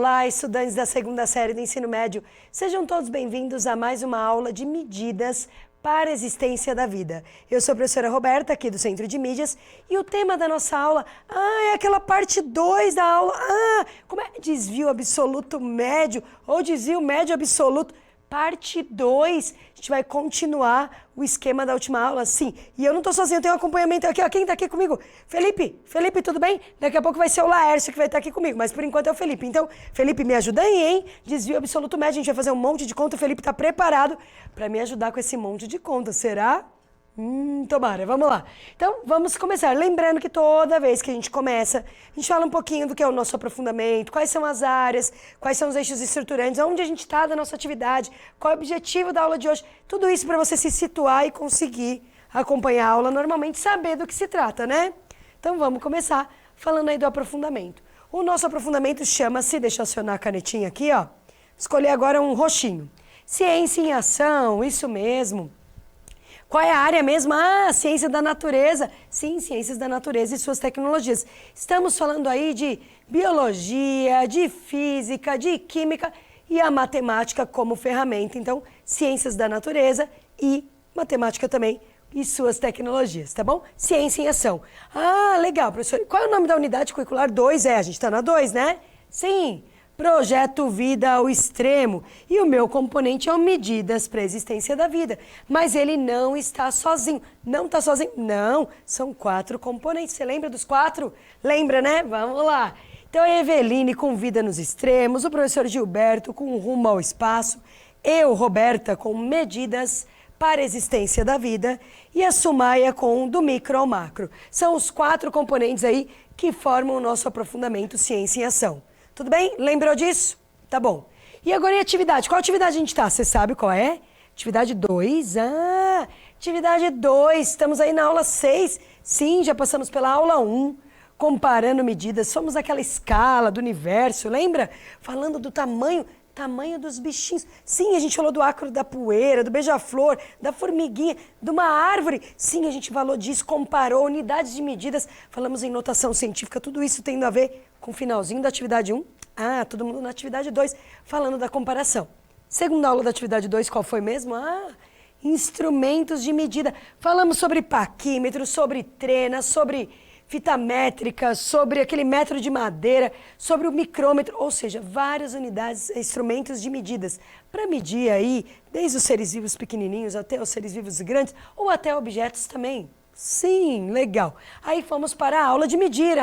Olá, estudantes da segunda série do ensino médio. Sejam todos bem-vindos a mais uma aula de medidas para a existência da vida. Eu sou a professora Roberta, aqui do Centro de Mídias, e o tema da nossa aula, é aquela parte 2 da aula, como é? Desvio absoluto médio, ou desvio médio absoluto. Parte 2, a gente vai continuar o esquema da última aula, sim. E eu não tô sozinho, eu tenho um acompanhamento aqui, ó. Quem tá aqui comigo? Felipe, tudo bem? Daqui a pouco vai ser o Laércio que vai estar aqui comigo, mas por enquanto é o Felipe. Então, Felipe, me ajuda aí, hein? Desvio absoluto médio, a gente vai fazer um monte de conta, o Felipe tá preparado para me ajudar com esse monte de conta, será? Tomara, vamos lá. Então, vamos começar. Lembrando que toda vez que a gente começa, a gente fala um pouquinho do que é o nosso aprofundamento, quais são as áreas, quais são os eixos estruturantes, onde a gente está da nossa atividade, qual é o objetivo da aula de hoje. Tudo isso para você se situar e conseguir acompanhar a aula normalmente, saber do que se trata, né? Então, vamos começar falando aí do aprofundamento. O nosso aprofundamento chama-se, deixa eu acionar a canetinha aqui, ó. Escolher agora um roxinho. Ciência em ação, isso mesmo. Qual é a área mesmo? Ciência da natureza. Sim, ciências da natureza e suas tecnologias. Estamos falando aí de biologia, de física, de química e a matemática como ferramenta. Então, ciências da natureza e matemática também e suas tecnologias, tá bom? Ciência em ação. Legal, professor. Qual é o nome da unidade curricular? 2, a gente está na 2, né? Sim. Projeto Vida ao Extremo. E o meu componente é o Medidas para a Existência da Vida. Mas ele não está sozinho. Não está sozinho? Não. São 4 componentes. Você lembra dos 4? Lembra, né? Vamos lá. Então, a Eveline com Vida nos Extremos, o professor Gilberto com Rumo ao Espaço, eu, Roberta, com Medidas para a Existência da Vida e a Sumaia com Do Micro ao Macro. São os 4 componentes aí que formam o nosso aprofundamento Ciência em Ação. Tudo bem? Lembrou disso? Tá bom. E agora em atividade. Qual atividade a gente tá? Você sabe qual é? Atividade 2. Atividade 2. Estamos aí na aula 6. Sim, já passamos pela aula 1. Comparando medidas. Somos aquela escala do universo, lembra? Falando do tamanho dos bichinhos. Sim, a gente falou do ácaro da poeira, do beija-flor, da formiguinha, de uma árvore. Sim, a gente falou disso, comparou unidades de medidas. Falamos em notação científica, tudo isso tendo a ver com o finalzinho da atividade 1. Todo mundo na atividade 2, falando da comparação. Segunda aula da atividade 2, qual foi mesmo? Instrumentos de medida. Falamos sobre paquímetro, sobre trena, sobre fita métrica, sobre aquele metro de madeira, sobre o micrômetro, ou seja, várias unidades, instrumentos de medidas, para medir aí, desde os seres vivos pequenininhos até os seres vivos grandes, ou até objetos também. Sim, legal. Aí fomos para a aula de medir,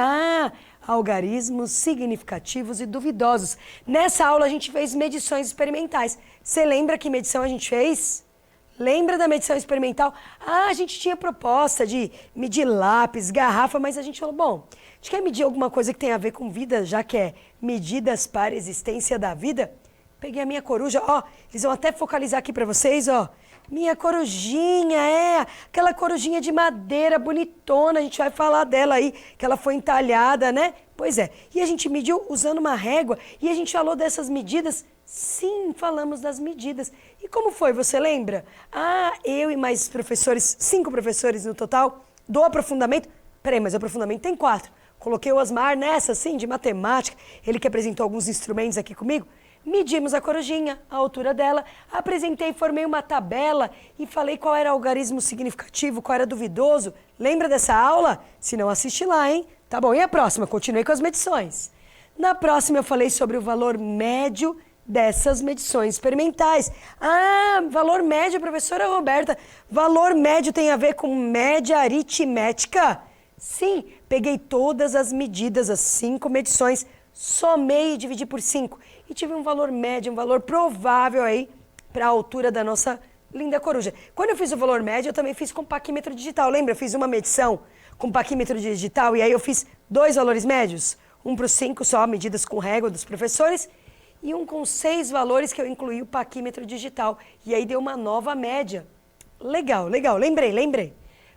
algarismos significativos e duvidosos. Nessa aula a gente fez medições experimentais. Você lembra que medição a gente fez? Lembra da medição experimental? A gente tinha proposta de medir lápis, garrafa, mas a gente falou, bom, a gente quer medir alguma coisa que tenha a ver com vida, já que é medidas para a existência da vida. Peguei a minha coruja, eles vão até focalizar aqui para vocês, minha corujinha, aquela corujinha de madeira bonitona, a gente vai falar dela aí, que ela foi entalhada, né? Pois é, e a gente mediu usando uma régua, e a gente falou dessas medidas. Sim, falamos das medidas. E como foi, você lembra? Eu e mais professores, 5 professores no total, do aprofundamento. Peraí, mas o aprofundamento tem 4. Coloquei o Osmar nessa, sim, de matemática. Ele que apresentou alguns instrumentos aqui comigo. Medimos a corujinha, a altura dela, apresentei, formei uma tabela e falei qual era o algarismo significativo, qual era duvidoso. Lembra dessa aula? Se não, assiste lá, hein? Tá bom, e a próxima? Continuei com as medições. Na próxima eu falei sobre o valor médio dessas medições experimentais. Valor médio, professora Roberta. Valor médio tem a ver com média aritmética? Sim, peguei todas as medidas, as 5 medições, somei e dividi por 5. E tive um valor médio, um valor provável aí para a altura da nossa linda coruja. Quando eu fiz o valor médio, eu também fiz com paquímetro digital. Lembra? Eu fiz uma medição com paquímetro digital e aí eu fiz 2 valores médios. Um para os 5 só, medidas com régua dos professores, e um com 6 valores que eu incluí o paquímetro digital. E aí deu uma nova média. Legal, lembrei.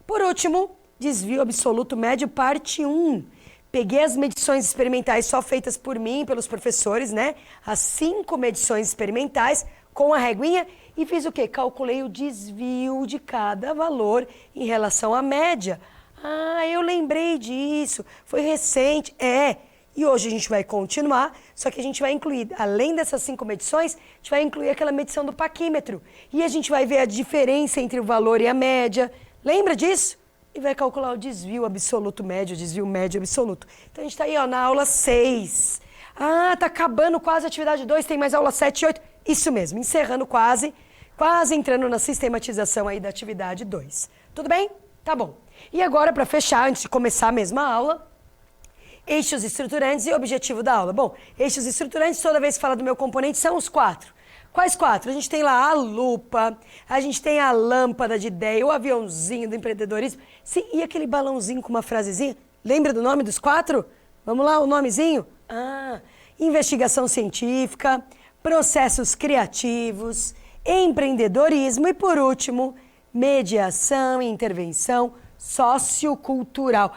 Por último, desvio absoluto médio, parte 1. Peguei as medições experimentais só feitas por mim, pelos professores, né? As 5 medições experimentais com a reguinha e fiz o quê? Calculei o desvio de cada valor em relação à média. Eu lembrei disso. Foi recente. E hoje a gente vai continuar, só que a gente vai incluir, além dessas 5 medições, a gente vai incluir aquela medição do paquímetro. E a gente vai ver a diferença entre o valor e a média. Lembra disso? E vai calcular o desvio absoluto médio, o desvio médio absoluto. Então a gente está aí ó, na aula 6. Ah, tá acabando quase a atividade 2, tem mais aula 7 e 8. Isso mesmo, encerrando quase entrando na sistematização aí da atividade 2. Tudo bem? Tá bom. E agora, para fechar, antes de começar a mesma aula, eixos estruturantes e objetivo da aula. Bom, eixos estruturantes, toda vez que fala do meu componente, são os 4. Quais 4? A gente tem lá a lupa, a gente tem a lâmpada de ideia, o aviãozinho do empreendedorismo. Sim, e aquele balãozinho com uma frasezinha? Lembra do nome dos 4? Vamos lá, o nomezinho? Investigação científica, processos criativos, empreendedorismo e, por último, mediação e intervenção sociocultural.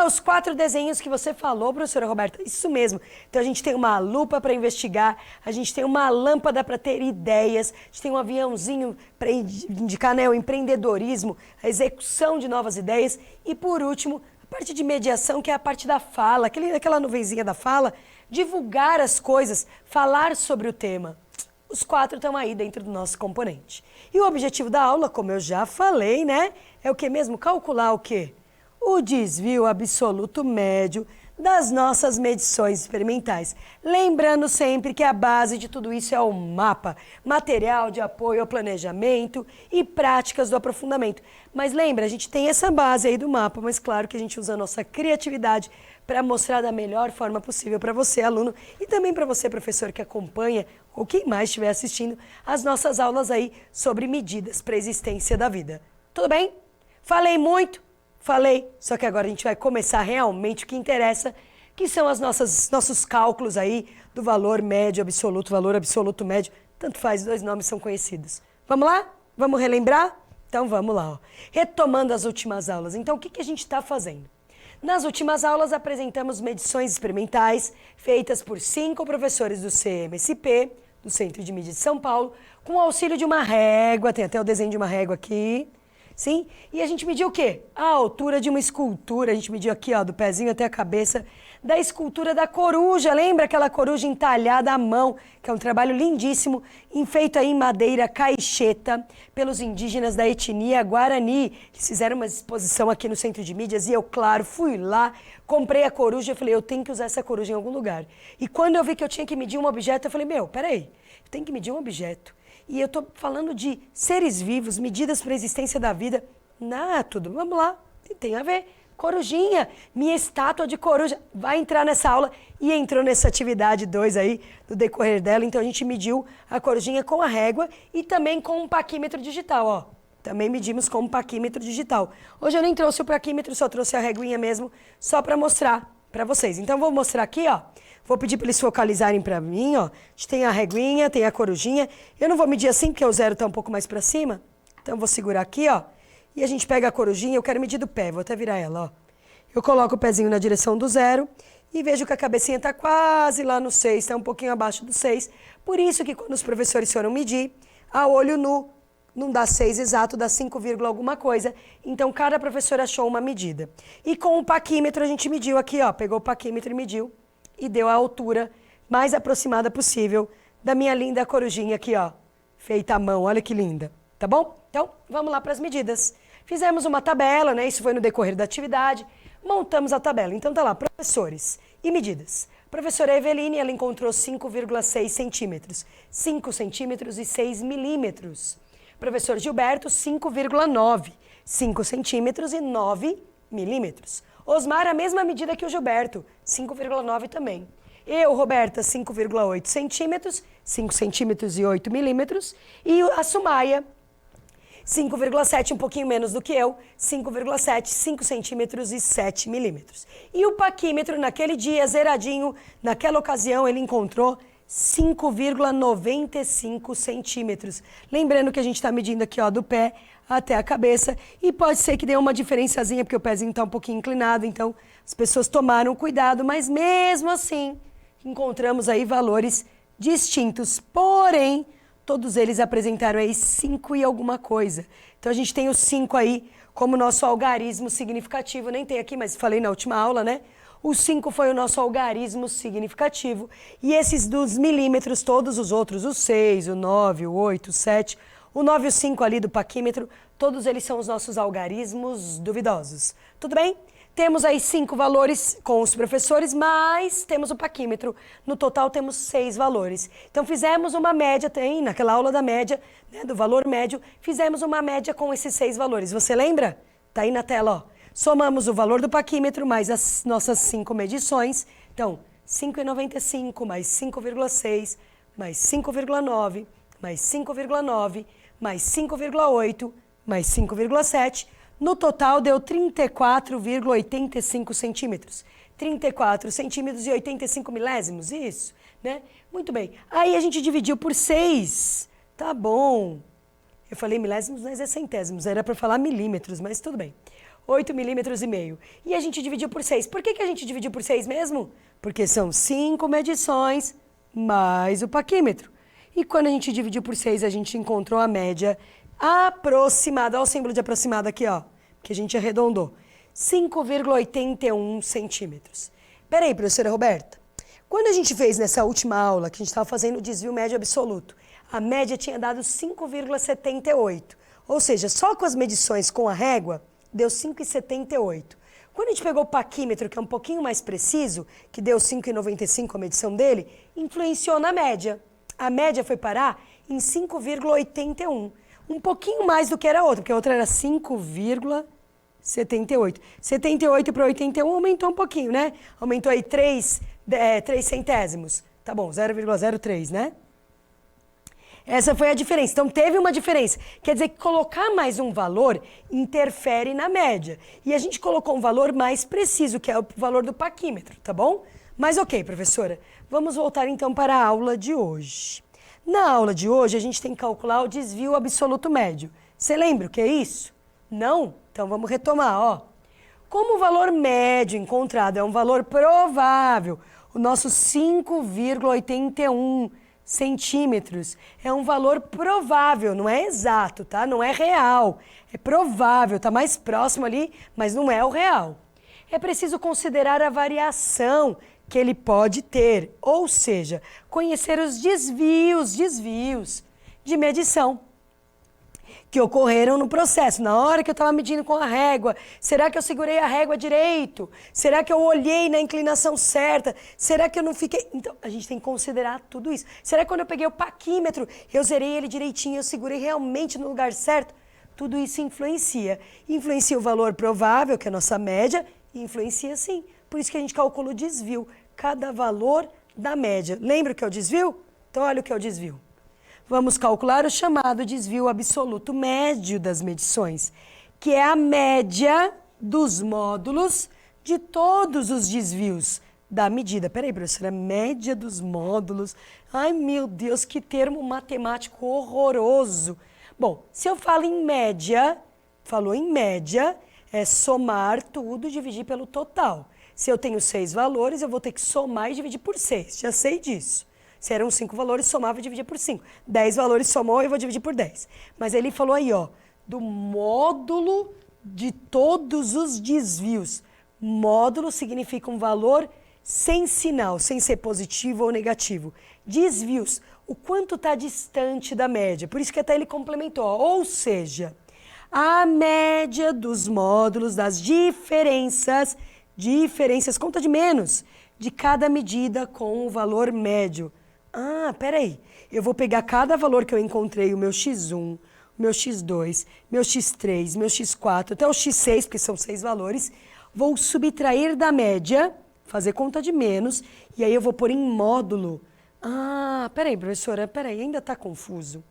Os 4 desenhos que você falou, professora Roberta, isso mesmo. Então a gente tem uma lupa para investigar, a gente tem uma lâmpada para ter ideias, a gente tem um aviãozinho para indicar o empreendedorismo, a execução de novas ideias e, por último, a parte de mediação, que é a parte da fala, aquela nuvenzinha da fala, divulgar as coisas, falar sobre o tema. Os 4 estão aí dentro do nosso componente. E o objetivo da aula, como eu já falei, né? É o que mesmo? Calcular o quê? O desvio absoluto médio das nossas medições experimentais. Lembrando sempre que a base de tudo isso é o mapa, material de apoio ao planejamento e práticas do aprofundamento. Mas lembra, a gente tem essa base aí do mapa, mas claro que a gente usa a nossa criatividade para mostrar da melhor forma possível para você, aluno, e também para você, professor, que acompanha, ou quem mais estiver assistindo, as nossas aulas aí sobre medidas para a existência da vida. Tudo bem? Falei muito? Falei, só que agora a gente vai começar realmente o que interessa, que são nossos cálculos aí do valor médio absoluto, valor absoluto médio, tanto faz, 2 nomes são conhecidos. Vamos lá? Vamos relembrar? Então vamos lá. Ó. Retomando as últimas aulas, então o que a gente está fazendo? Nas últimas aulas apresentamos medições experimentais feitas por 5 professores do CMSP, do Centro de Mídia de São Paulo, com o auxílio de uma régua, tem até o desenho de uma régua aqui, sim? E a gente mediu o quê? A altura de uma escultura, a gente mediu aqui, ó, do pezinho até a cabeça, da escultura da coruja, lembra aquela coruja entalhada à mão, que é um trabalho lindíssimo, feito aí em madeira caixeta, pelos indígenas da etnia Guarani. Eles fizeram uma exposição aqui no Centro de Mídias e eu, claro, fui lá, comprei a coruja, eu falei, eu tenho que usar essa coruja em algum lugar. E quando eu vi que eu tinha que medir um objeto, eu falei, peraí, eu tenho que medir um objeto. E eu tô falando de seres vivos, medidas para a existência da vida. Tudo, vamos lá, tem a ver. Corujinha, minha estátua de coruja, vai entrar nessa aula e entrou nessa atividade 2 aí, no decorrer dela. Então a gente mediu a corujinha com a régua e também com um paquímetro digital, ó. Também medimos com um paquímetro digital. Hoje eu nem trouxe o paquímetro, só trouxe a reguinha mesmo, só para mostrar para vocês. Então vou mostrar aqui, ó. Vou pedir para eles focalizarem para mim, ó. A gente tem a reguinha, tem a corujinha. Eu não vou medir assim, porque o 0 tá um pouco mais para cima. Então vou segurar aqui, ó. E a gente pega a corujinha, eu quero medir do pé, vou até virar ela, ó. Eu coloco o pezinho na direção do 0 e vejo que a cabecinha está quase lá no 6, está um pouquinho abaixo do 6. Por isso que quando os professores foram medir, a olho nu, não dá 6 exato, dá 5, alguma coisa. Então, cada professor achou uma medida. E com o paquímetro, a gente mediu aqui, ó. Pegou o paquímetro e mediu. E deu a altura mais aproximada possível da minha linda corujinha aqui, ó. Feita à mão, olha que linda. Tá bom? Então, vamos lá para as medidas. Fizemos uma tabela, né? Isso foi no decorrer da atividade. Montamos a tabela. Então, tá lá, professores e medidas. Professora Eveline, ela encontrou 5,6 centímetros. 5 centímetros e 6 milímetros. Professor Gilberto, 5,9. 5 centímetros e 9 milímetros. Osmar, a mesma medida que o Gilberto, 5,9 também. Eu, Roberta, 5,8 centímetros, 5 centímetros e 8 milímetros. E a Sumaia, 5,7, um pouquinho menos do que eu, 5,7, 5 centímetros e 7 milímetros. E o paquímetro, naquele dia, zeradinho, naquela ocasião, ele encontrou 5,95 centímetros. Lembrando que a gente está medindo aqui, ó, do pé até a cabeça. E pode ser que dê uma diferençazinha, porque o pezinho está um pouquinho inclinado, então as pessoas tomaram cuidado, mas mesmo assim, encontramos aí valores distintos. Porém, todos eles apresentaram aí 5 e alguma coisa. Então, a gente tem o 5 aí como nosso algarismo significativo. Nem tem aqui, mas falei na última aula, né? O 5 foi o nosso algarismo significativo. E esses dos milímetros, todos os outros, o 6, o 9, o 8, o 7, o 9 e o 5 ali do paquímetro, todos eles são os nossos algarismos duvidosos. Tudo bem? Temos aí 5 valores com os professores, mas temos o paquímetro. No total temos 6 valores. Então fizemos uma média, tem naquela aula da média, né, do valor médio, fizemos uma média com esses 6 valores. Você lembra? Tá aí na tela, ó. Somamos o valor do paquímetro mais as nossas 5 medições. Então, 5,95 mais 5,6 mais 5,9 mais 5,9 mais 5,8 mais 5,7. No total deu 34,85 centímetros. 34 centímetros e 85 milésimos, isso, né? Muito bem. Aí a gente dividiu por 6. Tá bom. Eu falei milésimos, mas é centésimos. Era para falar milímetros, mas tudo bem. 8 milímetros e meio. E a gente dividiu por 6. Por que a gente dividiu por 6 mesmo? Porque são 5 medições mais o paquímetro. E quando a gente dividiu por 6, a gente encontrou a média aproximada. Olha o símbolo de aproximado aqui, ó. Que a gente arredondou. 5,81 centímetros. Peraí, professora Roberta. Quando a gente fez nessa última aula, que a gente estava fazendo o desvio médio absoluto, a média tinha dado 5,78. Ou seja, só com as medições com a régua, deu 5,78. Quando a gente pegou o paquímetro, que é um pouquinho mais preciso, que deu 5,95 a medição dele, influenciou na média. A média foi parar em 5,81. Um pouquinho mais do que era a outra, porque a outra era 5,78. 78 para 81 aumentou um pouquinho, né? Aumentou aí 3 centésimos. Tá bom, 0,03, né? Essa foi a diferença. Então, teve uma diferença. Quer dizer que colocar mais um valor interfere na média. E a gente colocou um valor mais preciso, que é o valor do paquímetro, tá bom? Mas ok, professora. Vamos voltar então para a aula de hoje. Na aula de hoje, a gente tem que calcular o desvio absoluto médio. Você lembra o que é isso? Não? Então, vamos retomar, ó. Como o valor médio encontrado é um valor provável, o nosso 5,81 centímetros é um valor provável, não é exato, tá? Não é real, é provável, tá mais próximo ali, mas não é o real. É preciso considerar a variação que ele pode ter, ou seja, conhecer os desvios de medição que ocorreram no processo. Na hora que eu estava medindo com a régua, será que eu segurei a régua direito? Será que eu olhei na inclinação certa? Será que eu não fiquei... Então, a gente tem que considerar tudo isso. Será que quando eu peguei o paquímetro, eu zerei ele direitinho, eu segurei realmente no lugar certo? Tudo isso influencia. Influencia o valor provável, que é a nossa média, e influencia sim. Por isso que a gente calcula o desvio. Cada valor da média. Lembra o que é o desvio? Então, olha o que é o desvio. Vamos calcular o chamado desvio absoluto médio das medições, que é a média dos módulos de todos os desvios da medida. Peraí, professora, média dos módulos. Ai, meu Deus, que termo matemático horroroso. Bom, se eu falo em média, falou em média, é somar tudo e dividir pelo total. Se eu tenho 6 valores, eu vou ter que somar e dividir por 6. Já sei disso. Se eram 5 valores, somava e dividia por 5. 10 valores somou e eu vou dividir por 10. Mas ele falou aí, ó, do módulo de todos os desvios. Módulo significa um valor sem sinal, sem ser positivo ou negativo. Desvios, o quanto está distante da média. Por isso que até ele complementou, ó, ou seja, a média dos módulos, das diferenças, conta de menos, de cada medida com o valor médio. Ah, peraí, eu vou pegar cada valor que eu encontrei, o meu x1, o meu x2, meu x3, meu x4, até o x6, porque são 6 valores, vou subtrair da média, fazer conta de menos, e aí eu vou pôr em módulo. Ah, peraí, professora, peraí, ainda está confuso.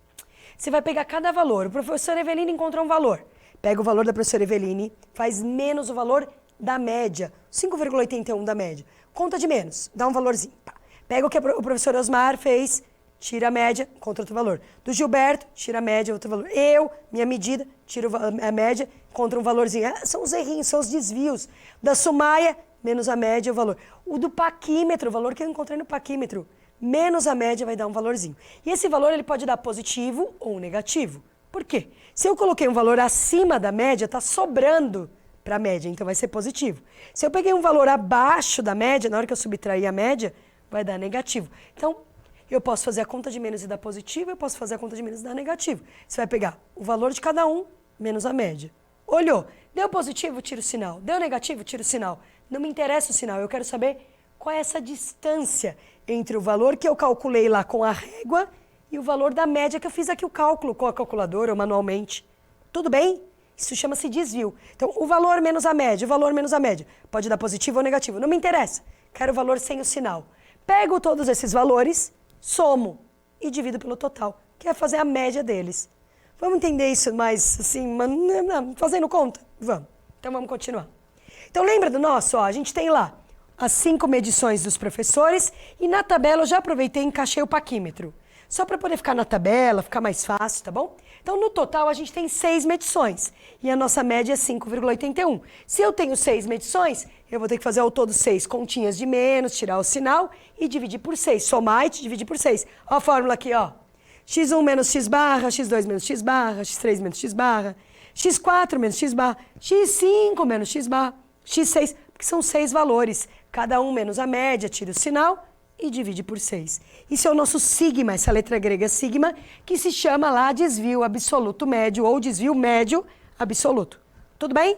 Você vai pegar cada valor, o professor Eveline encontrou um valor, pega o valor da professora Eveline, faz menos o valor da média, 5,81 da média, conta de menos, dá um valorzinho, pá. Pega o que o professor Osmar fez, tira a média, contra outro valor. Do Gilberto, tira a média, outro valor. Eu, minha medida, tiro a média, contra um valorzinho. São os errinhos, são os desvios. Da Sumaia, menos a média, o valor. O do paquímetro, o valor que eu encontrei no paquímetro, menos a média vai dar um valorzinho. E esse valor ele pode dar positivo ou negativo. Por quê? Se eu coloquei um valor acima da média, está sobrando para a média, então vai ser positivo. Se eu peguei um valor abaixo da média, na hora que eu subtrair a média, vai dar negativo. Então, eu posso fazer a conta de menos e dar positivo, eu posso fazer a conta de menos e dar negativo. Você vai pegar o valor de cada um menos a média. Olhou, deu positivo, tira o sinal. Deu negativo, tira o sinal. Não me interessa o sinal, eu quero saber qual é essa distância entre o valor que eu calculei lá com a régua e o valor da média que eu fiz aqui o cálculo com a calculadora ou manualmente. Tudo bem? Isso chama-se desvio. Então, o valor menos a média, o valor menos a média. Pode dar positivo ou negativo, não me interessa. Quero o valor sem o sinal. Pego todos esses valores, somo e divido pelo total, que é fazer a média deles. Vamos entender isso mais assim, fazendo conta? Vamos. Então vamos continuar. Então lembra do nosso? Ó, a gente tem lá as 5 medições dos professores e na tabela eu já aproveitei e encaixei o paquímetro. Só para poder ficar na tabela, ficar mais fácil, tá bom? Então no total a gente tem 6 medições e a nossa média é 5,81. Se eu tenho 6 medições, eu vou ter que fazer ao todo 6 continhas de menos, tirar o sinal e dividir por 6. Somar e dividir por 6. Ó a fórmula aqui, ó. x1 menos x barra, x2 menos x barra, x3 menos x barra, x4 menos x barra, x5 menos x barra, x6, porque são 6 valores. Cada um menos a média, tira o sinal e divide por 6. Isso é o nosso sigma, essa letra grega sigma, que se chama lá desvio absoluto médio ou desvio médio absoluto. Tudo bem?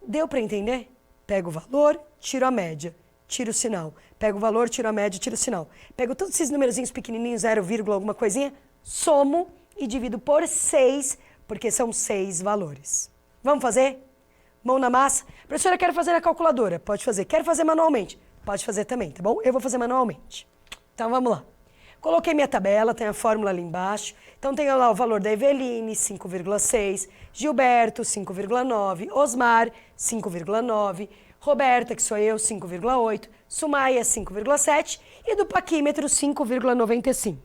Deu para entender? Pega o valor, tiro a média, tiro o sinal. Pego o valor, tiro a média, tiro o sinal. Pego todos esses numerozinhos pequenininhos, 0, alguma coisinha, somo e divido por 6, porque são 6 valores. Vamos fazer? Mão na massa? Professora, quero fazer na calculadora. Pode fazer. Quero fazer manualmente? Pode fazer também, tá bom? Eu vou fazer manualmente. Então, vamos lá. Coloquei minha tabela, tem a fórmula ali embaixo. Então, tenho lá o valor da Eveline, 5,6. Gilberto, 5,9. Osmar, 5,9. Roberta, que sou eu, 5,8. Sumaia, 5,7. E do paquímetro, 5,95.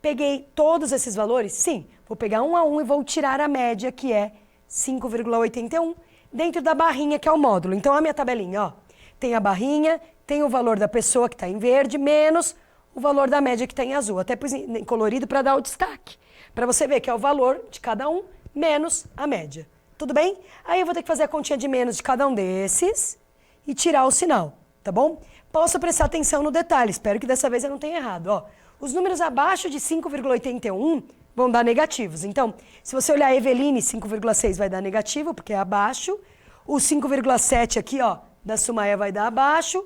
Peguei todos esses valores? Sim. Vou pegar um a um e vou tirar a média, que é 5,81, dentro da barrinha, que é o módulo. Então, a minha tabelinha, ó, tem a barrinha, tem o valor da pessoa que está em verde, menos o valor da média que está em azul. Até pus em colorido para dar o destaque. Para você ver que é o valor de cada um, menos a média. Tudo bem? Aí eu vou ter que fazer a continha de menos de cada um desses e tirar o sinal, tá bom? Posso prestar atenção no detalhe, espero que dessa vez eu não tenha errado. Ó, os números abaixo de 5,81 vão dar negativos. Então, se você olhar Eveline, 5,6 vai dar negativo, porque é abaixo. O 5,7 aqui, ó, da Sumaia vai dar abaixo.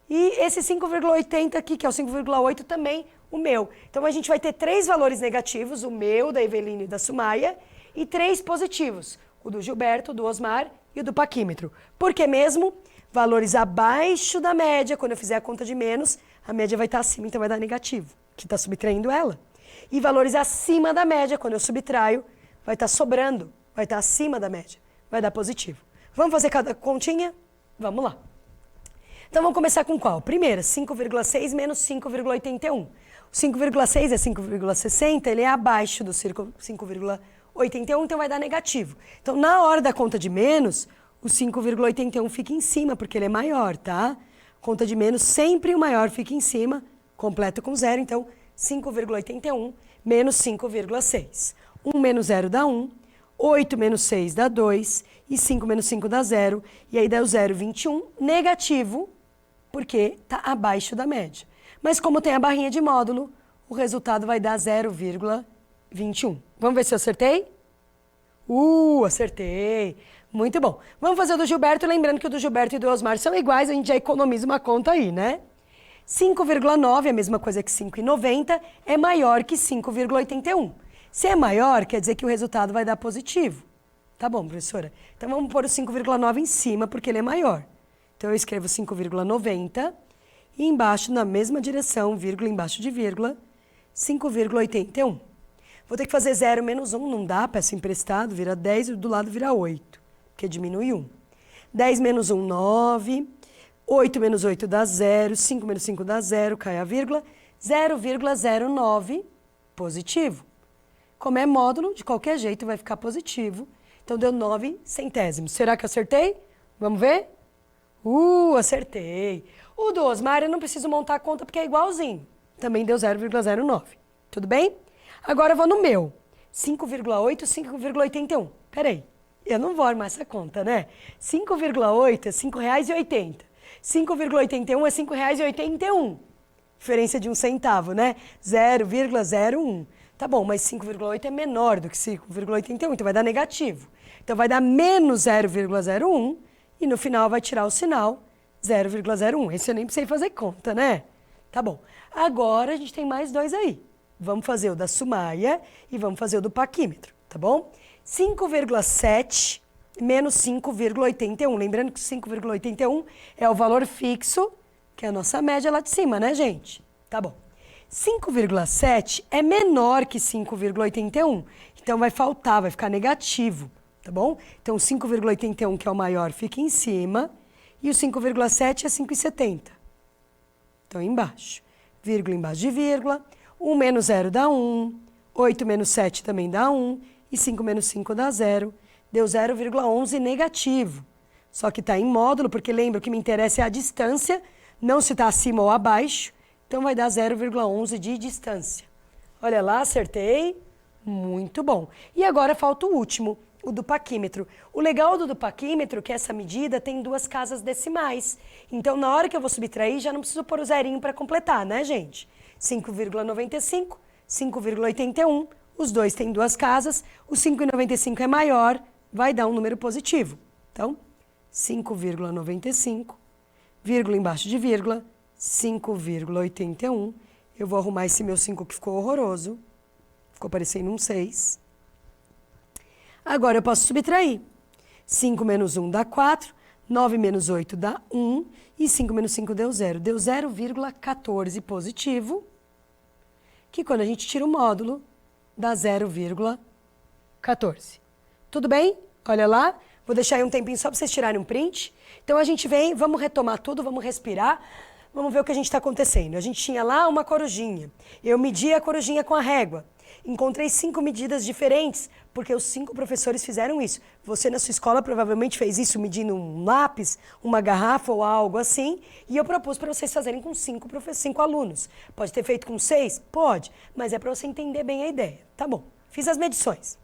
E esse 5,80 aqui, que é o 5,8 também, o meu. Então, a gente vai ter 3 valores negativos, o meu, da Eveline e da Sumaia, e 3 positivos, o do Gilberto, do Osmar e o do paquímetro. Por que mesmo? Valores abaixo da média, quando eu fizer a conta de menos, a média vai estar acima, então vai dar negativo, que está subtraindo ela. E valores acima da média, quando eu subtraio, vai estar sobrando, vai estar acima da média, vai dar positivo. Vamos fazer cada continha? Vamos lá. Então, vamos começar com qual? Primeira, 5,6 menos 5,81. O 5,6 é 5,60, ele é abaixo do 5,81, então vai dar negativo. Então, na hora da conta de menos, o 5,81 fica em cima, porque ele é maior, tá? Conta de menos, sempre o maior fica em cima, completo com 0, então 5,81 menos 5,6. 1 menos 0 dá 1, 8 menos 6 dá 2, e 5 menos 5 dá 0, e aí dá o 0,21, negativo, porque está abaixo da média. Mas como tem a barrinha de módulo, o resultado vai dar 0,21. Vamos ver se eu acertei? Acertei! Muito bom. Vamos fazer o do Gilberto, lembrando que o do Gilberto e do Osmar são iguais, a gente já economiza uma conta aí, né? 5,9, a mesma coisa que 5,90, é maior que 5,81. Se é maior, quer dizer que o resultado vai dar positivo. Tá bom, professora? Então, vamos pôr o 5,9 em cima, porque ele é maior. Então, eu escrevo 5,90 e embaixo, na mesma direção, vírgula embaixo de vírgula, 5,81. Vou ter que fazer 0 menos 1, não dá, peço emprestado, vira 10 e do lado vira 8, porque diminui 1. 10 menos 1, 9. 8 menos 8 dá 0, 5 menos 5 dá 0, cai a vírgula, 0,09, positivo. Como é módulo, de qualquer jeito vai ficar positivo. Então, deu 9 centésimos. Será que acertei? Vamos ver? Acertei. O do Osmar eu não preciso montar a conta porque é igualzinho. Também deu 0,09. Tudo bem? Agora eu vou no meu. 5,8, 5,81. Peraí. Eu não vou armar essa conta, né? 5,8 é R$ 5,80. 5,81 é R$ 5,81. Diferença de 1 centavo, né? 0,01. Tá bom, mas 5,8 é menor do que 5,81, então vai dar negativo. Então vai dar menos 0,01 e no final vai tirar o sinal 0,01. Esse eu nem precisei fazer conta, né? Tá bom. Agora a gente tem mais dois aí. Vamos fazer o da Sumaia e vamos fazer o do paquímetro, tá bom? 5,7 menos 5,81. Lembrando que 5,81 é o valor fixo, que é a nossa média lá de cima, né, gente? Tá bom. 5,7 é menor que 5,81. Então vai faltar, vai ficar negativo, tá bom? Então 5,81, que é o maior, fica em cima. E o 5,7 é 5,70. Então embaixo. Vírgula embaixo de vírgula. 1 menos 0 dá 1. 8 menos 7 também dá 1. E 5 menos 5 dá 0. Deu 0,11 negativo. Só que está em módulo, porque lembra que me interessa é a distância, não se está acima ou abaixo. Então vai dar 0,11 de distância. Olha lá, acertei. Muito bom. E agora falta o último, o do paquímetro. O legal do paquímetro é que essa medida tem duas casas decimais. Então, na hora que eu vou subtrair, já não preciso pôr o zerinho para completar, né, gente? 5,95, 5,81, os dois têm duas casas, o 5,95 é maior, vai dar um número positivo. Então, 5,95, vírgula embaixo de vírgula, 5,81. Eu vou arrumar esse meu 5 que ficou horroroso. Ficou parecendo um 6. Agora eu posso subtrair. 5 menos 1 dá 4, 9 menos 8 dá 1 e 5 menos 5 deu 0. Deu 0,14 positivo, que quando a gente tira o módulo, dá 0,14. Tudo bem? Olha lá. Vou deixar aí um tempinho só para vocês tirarem um print. Então a gente vem, vamos retomar tudo, vamos respirar. Vamos ver o que a gente está acontecendo. A gente tinha lá uma corujinha. Eu medi a corujinha com a régua. Encontrei 5 medidas diferentes, porque os 5 professores fizeram isso. Você na sua escola provavelmente fez isso medindo um lápis, uma garrafa ou algo assim, e eu propus para vocês fazerem com 5 alunos. Pode ter feito com 6? Pode, mas é para você entender bem a ideia. Tá bom, fiz as medições.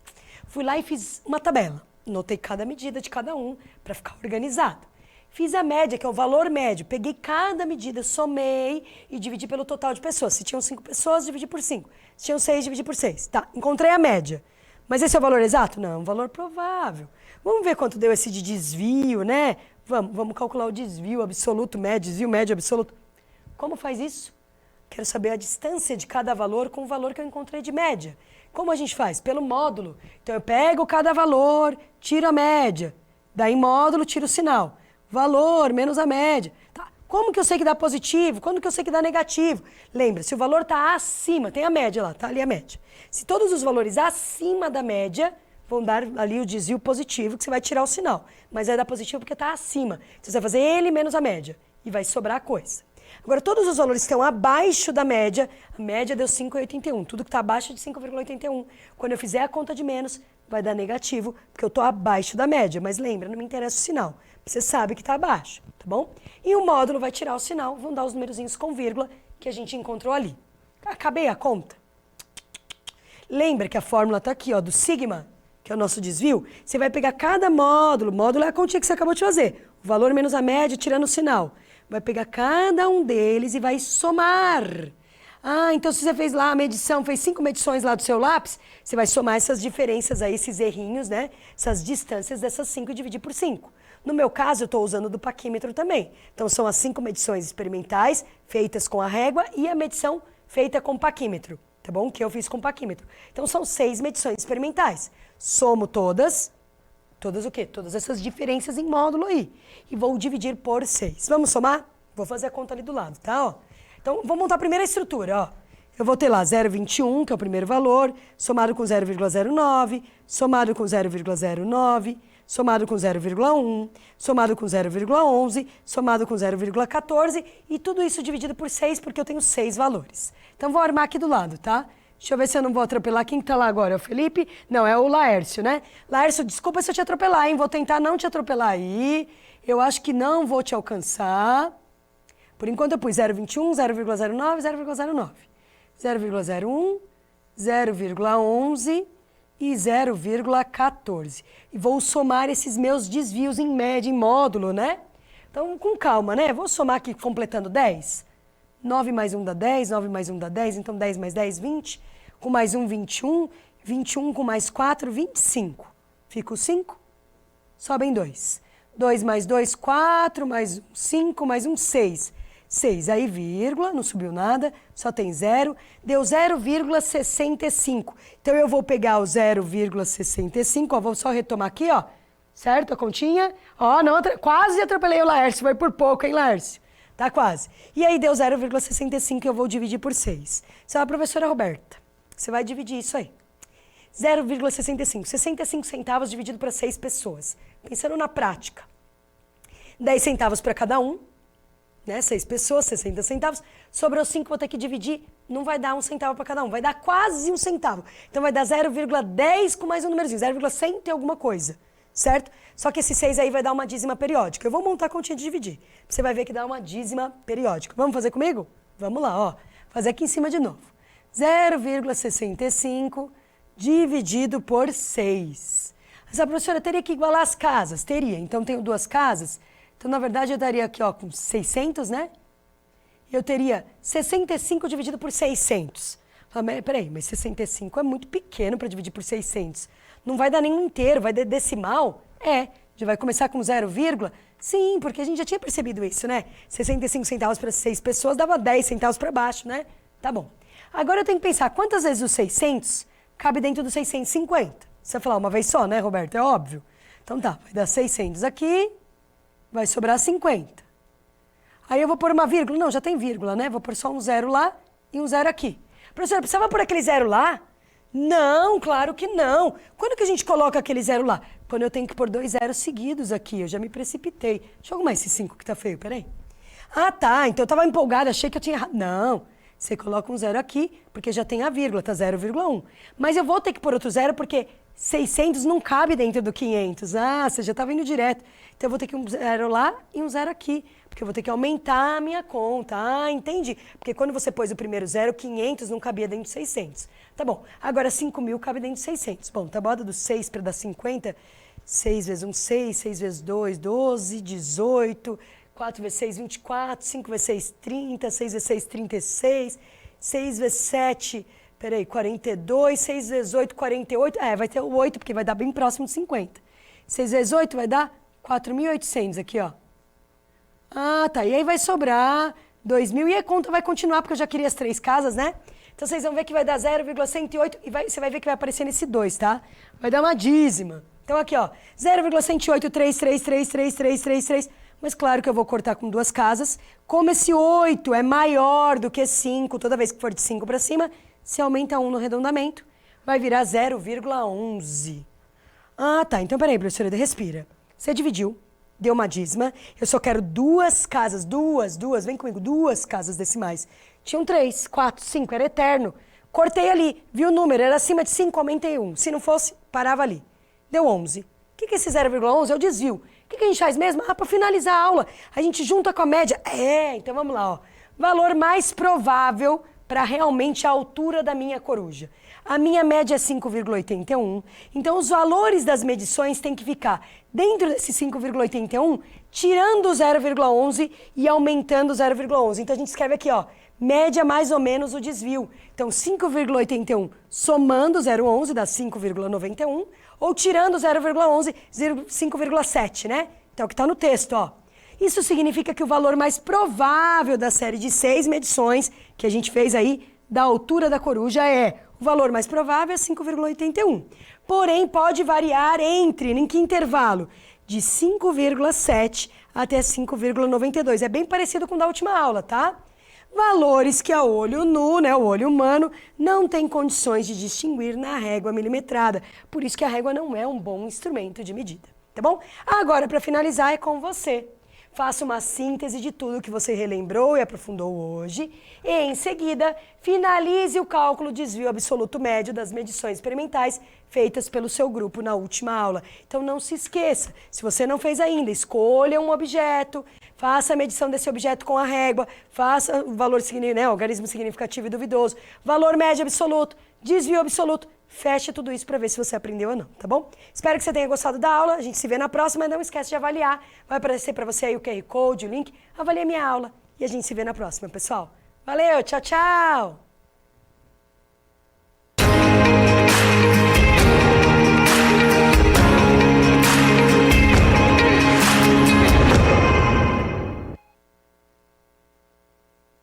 Fui lá e fiz uma tabela. Notei cada medida de cada um para ficar organizado. Fiz a média, que é o valor médio. Peguei cada medida, somei e dividi pelo total de pessoas. Se tinham 5 pessoas, dividi por 5. Se tinham 6, dividi por 6. Tá, encontrei a média. Mas esse é o valor exato? Não, é um valor provável. Vamos ver quanto deu esse de desvio, né? Vamos calcular o desvio absoluto, médio, desvio médio absoluto. Como faz isso? Quero saber a distância de cada valor com o valor que eu encontrei de média. Como a gente faz? Pelo módulo. Então eu pego cada valor, tiro a média. Daí módulo, tiro o sinal. Valor menos a média. Tá. Como que eu sei que dá positivo? Quando que eu sei que dá negativo? Lembra, se o valor está acima, tem a média lá, tá ali a média. Se todos os valores acima da média, vão dar ali o desvio positivo, que você vai tirar o sinal. Mas vai dar positivo porque está acima. Então você vai fazer ele menos a média. E vai sobrar a coisa. Agora, todos os valores que estão abaixo da média, a média deu 5,81. Tudo que está abaixo de 5,81. Quando eu fizer a conta de menos, vai dar negativo, porque eu estou abaixo da média. Mas lembra, não me interessa o sinal. Você sabe que está abaixo, tá bom? E o módulo vai tirar o sinal, vão dar os numerozinhos com vírgula que a gente encontrou ali. Acabei a conta? Lembra que a fórmula está aqui, ó, do sigma, que é o nosso desvio? Você vai pegar cada módulo, módulo é a continha que você acabou de fazer. O valor menos a média, tirando o sinal. Vai pegar cada um deles e vai somar. Ah, então se você fez lá a medição, fez 5 medições lá do seu lápis, você vai somar essas diferenças aí, esses errinhos, né? Essas distâncias dessas 5 e dividir por 5. No meu caso, eu estou usando do paquímetro também. Então, são as 5 medições experimentais feitas com a régua e a medição feita com paquímetro, tá bom? Que eu fiz com paquímetro. Então, são 6 medições experimentais. Somo todas o quê? Todas essas diferenças em módulo aí. E vou dividir por 6. Vamos somar? Vou fazer a conta ali do lado, tá? Ó. Então, vou montar a primeira estrutura, ó. Eu vou ter lá 0,21, que é o primeiro valor, somado com 0,09, somado com 0,09, somado com 0,1, somado com 0,11, somado com 0,14 e tudo isso dividido por 6, porque eu tenho 6 valores. Então, vou armar aqui do lado, tá? Deixa eu ver se eu não vou atropelar. Quem tá lá agora? É o Felipe? Não, é o Laércio, né? Laércio, desculpa se eu te atropelar, hein? Vou tentar não te atropelar aí. Eu acho que não vou te alcançar. Por enquanto eu pus 0,21, 0,09, 0,09. 0,01, 0,11, e 0,14. E vou somar esses meus desvios em média, em módulo, né? Então, com calma, né? Vou somar aqui completando 10. 9 mais 1 dá 10, 9 mais 1 dá 10, então 10 mais 10, 20. Com mais 1, 21. 21 com mais 4, 25. Fica o 5, sobem 2. 2 mais 2, 4, mais 1, 5, mais 1, 6. 6, aí vírgula, não subiu nada, só tem 0, deu 0,65. Então, eu vou pegar o 0,65, ó, vou só retomar aqui, ó, certo? A continha, ó, não, quase atropelei o Laércio, foi por pouco, hein, Laércio? Tá quase. E aí, deu 0,65, eu vou dividir por 6. Você é a professora Roberta, você vai dividir isso aí. 0,65, 65 centavos dividido para 6 pessoas. Pensando na prática. 10 centavos para cada um. Né? 6 pessoas, 60 centavos. Sobrou 5, vou ter que dividir. Não vai dar 1 centavo para cada um, vai dar quase 1 centavo. Então vai dar 0,10 com mais um númerozinho, 0,100 e alguma coisa, certo? Só que esse 6 aí vai dar uma dízima periódica. Eu vou montar a continha de dividir. Você vai ver que dá uma dízima periódica. Vamos fazer comigo? Vamos lá, ó. Fazer aqui em cima de novo. 0,65 dividido por 6. Essa professora teria que igualar as casas? Teria. Então, tenho 2 casas. Então, na verdade, eu daria aqui, ó, com 600, né? Eu teria 65 dividido por 600. Peraí, mas 65 é muito pequeno para dividir por 600. Não vai dar nenhum inteiro, vai dar decimal? Já vai começar com 0, sim, porque a gente já tinha percebido isso, né? 65 centavos para 6 pessoas dava 10 centavos para baixo, né? Tá bom. Agora eu tenho que pensar quantas vezes os 600 cabe dentro dos 650. Você vai falar uma vez só, né, Roberto? É óbvio. Então tá, vai dar 600 aqui, vai sobrar 50. Aí eu vou pôr uma vírgula. Não, já tem vírgula, né? Vou pôr só um 0 lá e um 0 aqui. Professora, precisava pôr aquele 0 lá? Não, claro que não. Quando que a gente coloca aquele 0 lá? Quando eu tenho que pôr 2 zeros seguidos aqui. Eu já me precipitei. Deixa eu arrumar esse 5 que tá feio, peraí. Ah, tá. Então eu tava empolgada, achei que eu tinha errado. Não. Você coloca um 0 aqui, porque já tem a vírgula, tá 0,1. Mas eu vou ter que pôr outro 0, porque 600 não cabe dentro do 500. Ah, você já estava indo direto. Então eu vou ter que um 0 lá e um 0 aqui, porque eu vou ter que aumentar a minha conta. Ah, entendi. Porque quando você pôs o primeiro 0, 500 não cabia dentro de 600. Tá bom. Agora 5.000 cabe dentro de 600. Bom, tabuada do 6 para dar 50. 6 vezes 1, 6. 6 vezes 2, 12. 18. 4 vezes 6, 24, 5 vezes 6, 30, 6 vezes 6, 36, 6 vezes 7, peraí, 42, 6 vezes 8, 48, vai ter o 8, porque vai dar bem próximo de 50. 6 vezes 8 vai dar 4.800 aqui, ó. Ah, tá, e aí vai sobrar 2.000 e a conta vai continuar, porque eu já queria as 3 casas, né? Então vocês vão ver que vai dar 0,108 e você vai ver que vai aparecer nesse 2, tá? Vai dar uma dízima. Então aqui, ó, 0,10833333333. Mas claro que eu vou cortar com 2 casas. Como esse 8 é maior do que 5, toda vez que for de 5 para cima, se aumenta 1 no arredondamento, vai virar 0,11. Ah, tá. Então, peraí, professora, respira. Você dividiu, deu uma dízima. Eu só quero 2 casas, duas, vem comigo, 2 casas decimais. Tinham 3, 4, 5, era eterno. Cortei ali, vi o número, era acima de 5, aumentei 1. Se não fosse, parava ali. Deu 11. O que é esse 0,11? É o desvio. O que a gente faz mesmo? Ah, para finalizar a aula, a gente junta com a média. Então vamos lá, ó. Valor mais provável para realmente a altura da minha coruja. A minha média é 5,81. Então os valores das medições têm que ficar dentro desse 5,81, tirando o 0,11 e aumentando o 0,11. Então a gente escreve aqui, ó, média mais ou menos o desvio. Então 5,81 somando 0,11 dá 5,91. Ou tirando 0,11, 5,7, né? Então, o que está no texto, ó. Isso significa que o valor mais provável da série de 6 medições que a gente fez aí da altura da coruja o valor mais provável é 5,81. Porém, pode variar em que intervalo? De 5,7 até 5,92. É bem parecido com o da última aula, tá? Valores que a olho nu, né, o olho humano, não tem condições de distinguir na régua milimetrada. Por isso que a régua não é um bom instrumento de medida, tá bom? Agora, para finalizar, é com você. Faça uma síntese de tudo que você relembrou e aprofundou hoje. E, em seguida, finalize o cálculo desvio absoluto médio das medições experimentais feitas pelo seu grupo na última aula. Então, não se esqueça, se você não fez ainda, escolha um objeto, faça a medição desse objeto com a régua, faça o valor, né, algarismo significativo e duvidoso, valor médio absoluto, desvio absoluto, fecha tudo isso para ver se você aprendeu ou não, tá bom? Espero que você tenha gostado da aula, a gente se vê na próxima, não esquece de avaliar, vai aparecer para você aí o QR Code, o link, avalie a minha aula e a gente se vê na próxima, pessoal. Valeu, tchau, tchau!